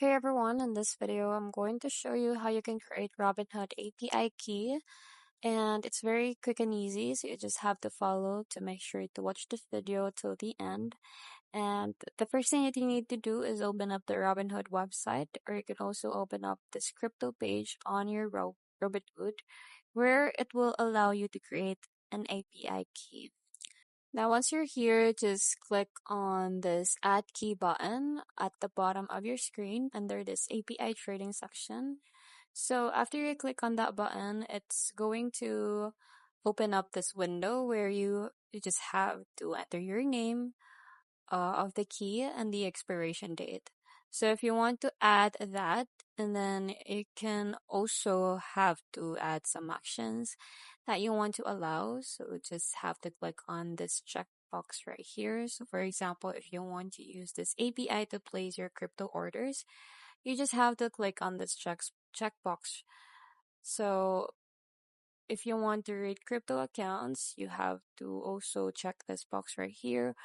Okay everyone, in this video I'm going to show you how you can create Robinhood API Key, and it's very quick and easy, so you just have to follow to make sure to watch this video till the end. And the first thing that you need to do is open up the Robinhood website, or you can also open up this crypto page on your Robinhood where it will allow you to create an API key. Now, once you're here, just click on this Add Key button at the bottom of your screen under this API trading section. So after you click on that button, it's going to open up this window where you just have to enter your name of the key and the expiration date. So if you want to add that, and then you can also have to add some actions that you want to allow. So just have to click on this checkbox right here. So for example, if you want to use this API to place your crypto orders, you just have to click on this checkbox. So if you want to read crypto accounts, you have to also check this box right here.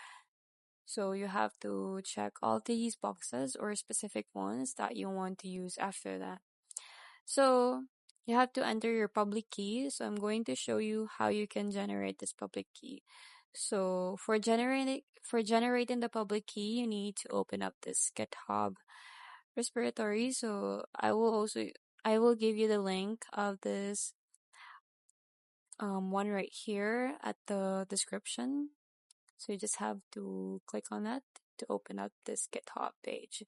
So you have to check all these boxes or specific ones that you want to use after that. So you have to enter your public key. So I'm going to show you how you can generate this public key. So for generating the public key, you need to open up this GitHub repository. So I will give you the link of this one right here at the description. So you just have to click on that to open up this GitHub page.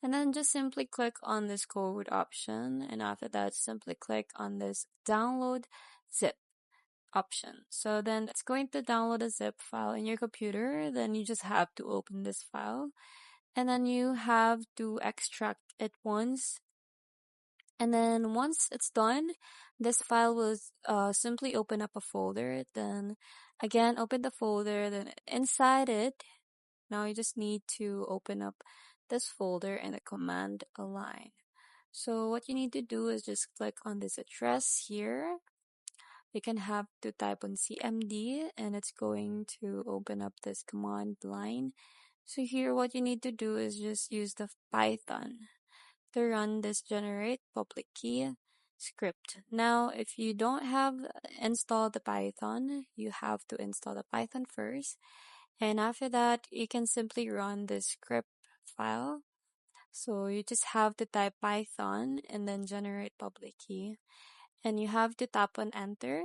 And then just simply click on this code option. And after that, simply click on this download zip option. So then it's going to download a zip file in your computer. Then you just have to open this file. And then you have to extract it once. And then once it's done, this file will simply open up a folder. Then again, open the folder. Then inside it, now you just need to open up this folder and a command line. So what you need to do is just click on this address here. You can have to type on CMD and it's going to open up this command line. So here what you need to do is just use the Python to run this generate public key script. Now, if you don't have installed the Python, you have to install the Python first. And after that, you can simply run this script file. So you just have to type Python and then generate public key. And you have to tap on enter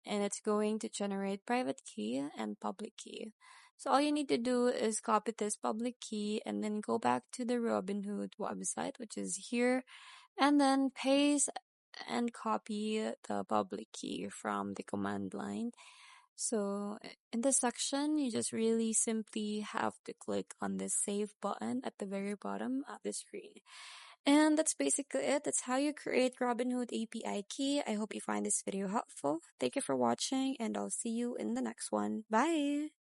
and it's going to generate private key and public key. So all you need to do is copy this public key and then go back to the Robinhood website, which is here, and then paste and copy the public key from the command line. So in this section, you just really simply have to click on this save button at the very bottom of the screen. And that's basically it. That's how you create Robinhood API key. I hope you find this video helpful. Thank you for watching and I'll see you in the next one. Bye!